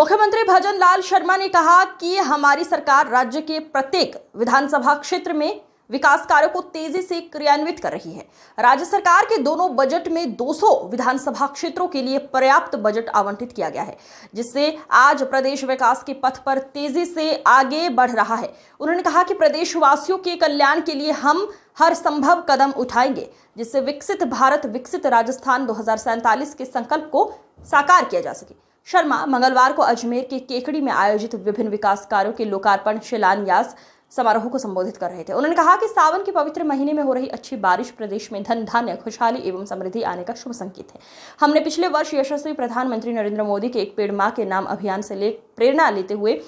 मुख्यमंत्री भजन लाल शर्मा ने कहा कि हमारी सरकार राज्य के प्रत्येक विधानसभा क्षेत्र में विकास कार्यों को तेजी से क्रियान्वित कर रही है। राज्य सरकार के दोनों बजट में 200 विधानसभा क्षेत्रों के लिए पर्याप्त बजट आवंटित किया गया है, जिससे आज प्रदेश विकास के पथ पर तेजी से आगे बढ़ रहा है। उन्होंने कहा कि प्रदेशवासियों के कल्याण के लिए हम हर संभव कदम उठाएंगे, जिससे विकसित भारत विकसित राजस्थान 2047 के संकल्प को साकार किया जा सके। शर्मा मंगलवार को अजमेर के केकड़ी में आयोजित विभिन्न विकास कार्यों के लोकार्पण शिलान्यास समारोह को संबोधित कर रहे थे। उन्होंने कहा कि सावन के पवित्र महीने में हो रही अच्छी बारिश प्रदेश में धन धान्य खुशहाली एवं समृद्धि आने का शुभ संकेत है। हमने पिछले वर्ष यशस्वी प्रधानमंत्री नरेंद्र मोदी के एक पेड़ मां के नाम अभियान से प्रेरणा लेते हुए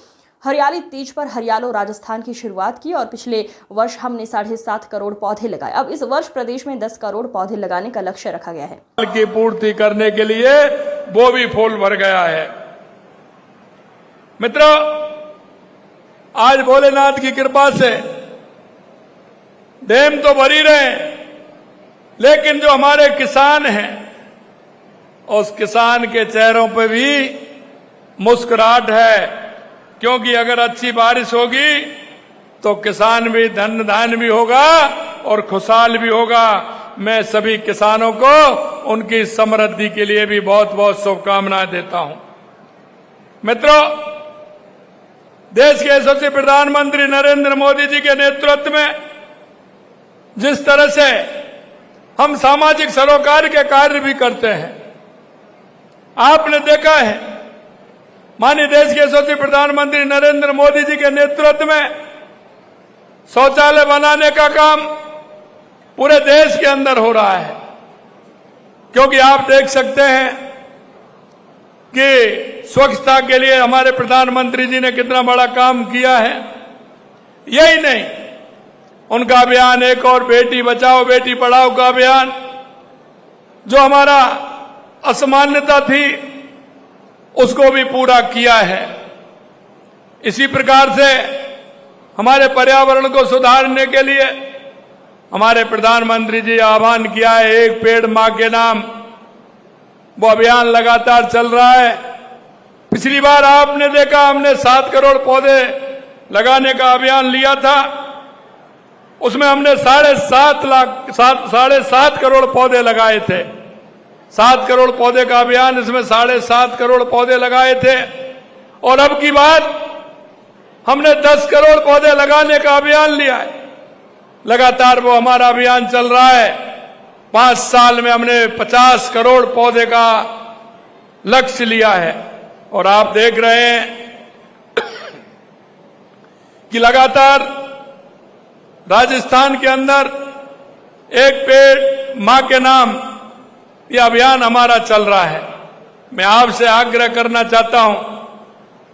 हरियाली तीज पर हरियालो राजस्थान की शुरुआत की और पिछले वर्ष हमने 7.5 करोड़ पौधे लगाए। अब इस वर्ष प्रदेश में 10 करोड़ पौधे लगाने का लक्ष्य रखा गया है। की पूर्ति करने के लिए वो भी फूल भर गया है। मित्रों, आज भोलेनाथ की कृपा से डैम तो भर ही रहे, लेकिन जो हमारे किसान हैं उस किसान के चेहरों पे भी मुस्कुराहट है, क्योंकि अगर अच्छी बारिश होगी तो किसान भी धन धान्य भी होगा और खुशहाल भी होगा। मैं सभी किसानों को उनकी समृद्धि के लिए भी बहुत बहुत शुभकामनाएं देता हूं। मित्रों, देश के यशस्वी प्रधानमंत्री नरेंद्र मोदी जी के नेतृत्व में जिस तरह से हम सामाजिक सरोकार के कार्य भी करते हैं, आपने देखा है माननीय देश के यशस्वी प्रधानमंत्री नरेंद्र मोदी जी के नेतृत्व में शौचालय बनाने का काम पूरे देश के अंदर हो रहा है। क्योंकि आप देख सकते हैं कि स्वच्छता के लिए हमारे प्रधानमंत्री जी ने कितना बड़ा काम किया है। यही नहीं, उनका अभियान एक और बेटी बचाओ बेटी पढ़ाओ का अभियान, जो हमारा असमानता थी उसको भी पूरा किया है। इसी प्रकार से हमारे पर्यावरण को सुधारने के लिए हमारे प्रधानमंत्री जी आह्वान किया है, एक पेड़ मां के नाम। वो अभियान लगातार चल रहा है। पिछली बार आपने देखा हमने 7 करोड़ पौधे लगाने का अभियान लिया था, उसमें हमने 7.5 करोड़ पौधे लगाए थे। 7 करोड़ पौधे का अभियान, इसमें 7.5 करोड़ पौधे लगाए थे। और अब की बात हमने 10 करोड़ पौधे लगाने का अभियान लिया है। लगातार वो हमारा अभियान चल रहा है। 5 साल में हमने 50 करोड़ पौधे का लक्ष्य लिया है। और आप देख रहे हैं कि लगातार राजस्थान के अंदर एक पेड़ मां के नाम यह अभियान हमारा चल रहा है। मैं आपसे आग्रह करना चाहता हूं,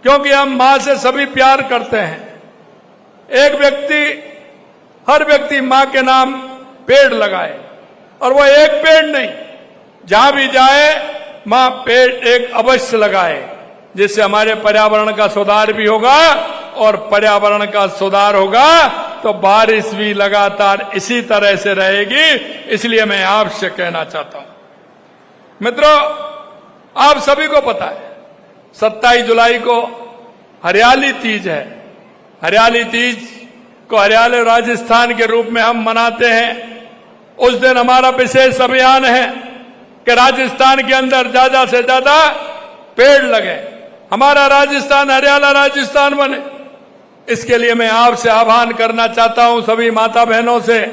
क्योंकि हम मां से सभी प्यार करते हैं। हर व्यक्ति मां के नाम पेड़ लगाए, और वो एक पेड़ नहीं, जहां भी जाए मां पेड़ एक अवश्य लगाए, जिससे हमारे पर्यावरण का सुधार भी होगा। और पर्यावरण का सुधार होगा तो बारिश भी लगातार इसी तरह से रहेगी। इसलिए मैं आपसे कहना चाहता हूं, मित्रों, आप सभी को पता है 27 जुलाई को हरियाली तीज है। हरियाली तीज को हरियाले राजस्थान के रूप में हम मनाते हैं। उस दिन हमारा विशेष अभियान है कि राजस्थान के अंदर ज्यादा से ज्यादा पेड़ लगे, हमारा राजस्थान हरियाला राजस्थान बने। इसके लिए मैं आपसे आह्वान करना चाहता हूं, सभी माता बहनों से,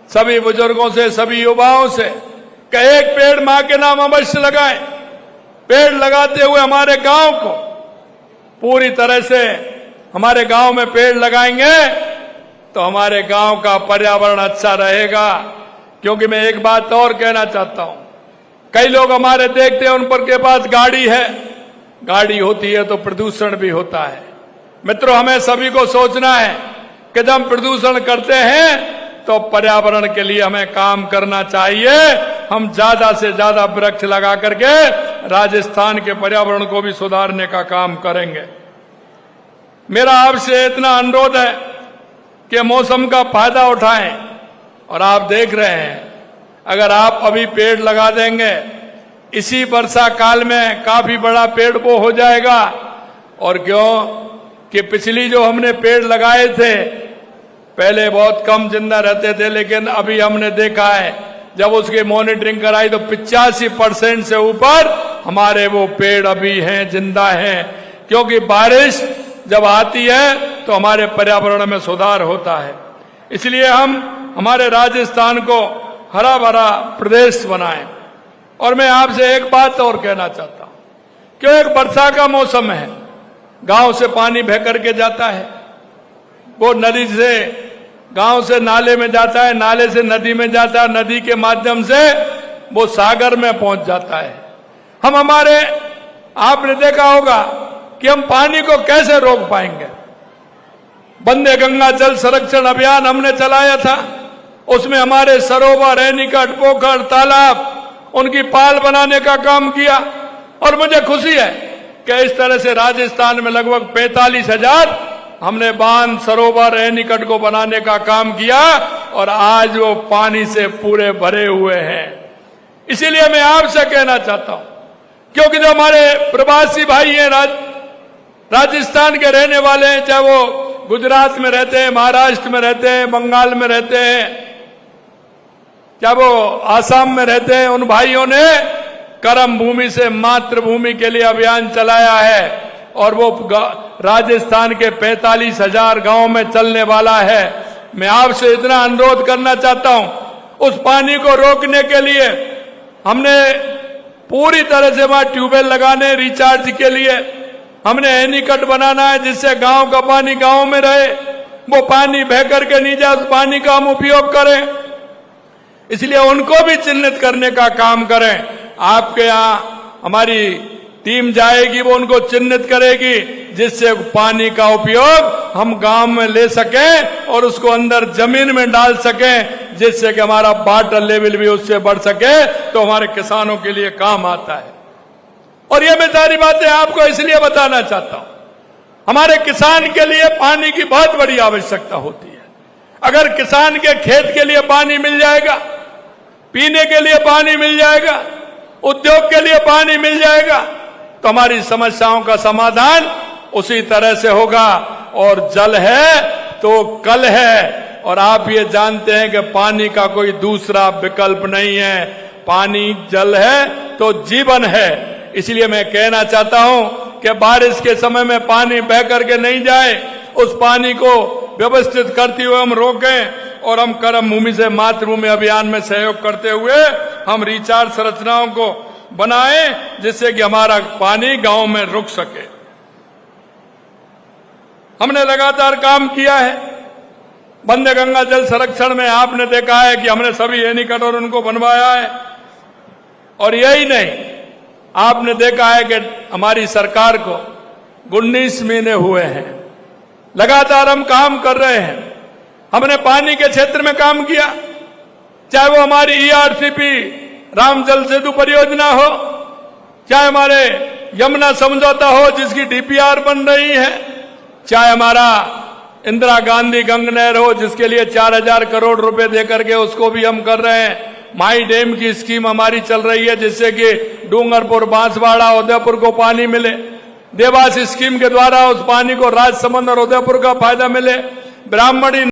सभी बुजुर्गों से, सभी युवाओं से, कि एक पेड़ मां के नाम अवश्य लगाएं। पेड़ लगाते हुए हमारे गांव को पूरी तरह से, हमारे गांव में पेड़ लगाएंगे तो हमारे गांव का पर्यावरण अच्छा रहेगा। क्योंकि मैं एक बात और कहना चाहता हूं, कई लोग हमारे देखते हैं उन पर के पास गाड़ी है, गाड़ी होती है तो प्रदूषण भी होता है। मित्रों, हमें सभी को सोचना है कि जब हम प्रदूषण करते हैं तो पर्यावरण के लिए हमें काम करना चाहिए। हम ज्यादा से ज्यादा वृक्ष लगा करके राजस्थान के पर्यावरण को भी सुधारने का काम करेंगे। मेरा आपसे इतना अनुरोध है कि मौसम का फायदा उठाएं। और आप देख रहे हैं, अगर आप अभी पेड़ लगा देंगे, इसी वर्षा काल में काफी बड़ा पेड़ वो हो जाएगा और क्यों कि पिछली जो हमने पेड़ लगाए थे पहले बहुत कम जिंदा रहते थे, लेकिन अभी हमने देखा है जब उसकी मॉनिटरिंग कराई तो 85% से ऊपर हमारे वो पेड़ अभी हैं, जिंदा हैं। क्योंकि बारिश जब आती है तो हमारे पर्यावरण में सुधार होता है। इसलिए हम हमारे राजस्थान को हरा भरा प्रदेश बनाएं। और मैं आपसे एक बात और कहना चाहता हूं, क्यों एक वर्षा का मौसम है, गांव से पानी बह करके जाता है, वो नदी से गांव से नाले में जाता है, नाले से नदी में जाता है, नदी के माध्यम से वो सागर में पहुंच जाता है। आपने देखा होगा कि हम पानी को कैसे रोक पाएंगे। वंदे गंगा जल संरक्षण अभियान हमने चलाया था, उसमें हमारे सरोवर, रेनीकट, पोखर, तालाब, उनकी पाल बनाने का काम किया। और मुझे खुशी है कि इस तरह से राजस्थान में लगभग 45,000 हमने बांध, सरोवर, रेनीकट को बनाने का काम किया और आज वो पानी से पूरे भरे हुए हैं। इसीलिए मैं आपसे कहना चाहता हूं, क्योंकि जो हमारे प्रवासी भाई हैं, राजस्थान के रहने वाले हैं, चाहे वो गुजरात में रहते हैं, महाराष्ट्र में रहते हैं, बंगाल में रहते हैं, चाहे वो आसाम में रहते हैं, उन भाइयों ने कर्म भूमि से मातृभूमि के लिए अभियान चलाया है और वो राजस्थान के 45,000 गांव में चलने वाला है। मैं आपसे इतना अनुरोध करना चाहता हूं, उस पानी को रोकने के लिए हमने पूरी तरह से वहां ट्यूबवेल लगाने, रिचार्ज के लिए हमने एनीकट बनाना है, जिससे गांव का पानी गांव में रहे, वो पानी बह करके नहीं जाए, उस पानी का हम उपयोग करें। इसलिए उनको भी चिन्हित करने का काम करें। आपके यहां हमारी टीम जाएगी, वो उनको चिन्हित करेगी, जिससे पानी का उपयोग हम गांव में ले सकें और उसको अंदर जमीन में डाल सकें, जिससे कि हमारा वाटर लेवल भी उससे बढ़ सके, तो हमारे किसानों के लिए काम आता है। और ये मैं सारी बातें आपको इसलिए बताना चाहता हूं, हमारे किसान के लिए पानी की बहुत बड़ी आवश्यकता होती है। अगर किसान के खेत के लिए पानी मिल जाएगा, पीने के लिए पानी मिल जाएगा, उद्योग के लिए पानी मिल जाएगा, तो हमारी समस्याओं का समाधान उसी तरह से होगा। और जल है तो कल है, और आप ये जानते हैं कि पानी का कोई दूसरा विकल्प नहीं है। पानी जल है तो जीवन है। इसलिए मैं कहना चाहता हूं कि बारिश के समय में पानी बह करके नहीं जाए, उस पानी को व्यवस्थित करते हुए हम रोकें और हम कर्म भूमि से मातृभूमि अभियान में सहयोग करते हुए हम रिचार्ज संरचनाओं को बनाएं, जिससे कि हमारा पानी गांव में रुक सके। हमने लगातार काम किया है। वंदे गंगा जल संरक्षण में आपने देखा है कि हमने सभी एनीकट और उनको बनवाया है। और यही नहीं, आपने देखा है कि हमारी सरकार को 19 महीने हुए हैं, लगातार हम काम कर रहे हैं। हमने पानी के क्षेत्र में काम किया, चाहे वो हमारी ईआरसीपी राम जल सेतु परियोजना हो, चाहे हमारे यमुना समझौता हो जिसकी डीपीआर बन रही है, चाहे हमारा इंदिरा गांधी गंग नहर हो जिसके लिए 4,000 करोड़ रुपए देकर के उसको भी हम कर रहे हैं। माई डैम की स्कीम हमारी चल रही है, जिससे कि डूंगरपुर, बांसवाड़ा, उदयपुर को पानी मिले। देवास स्कीम के द्वारा उस पानी को राजसमंद और उदयपुर का फायदा मिले। ब्राह्मणी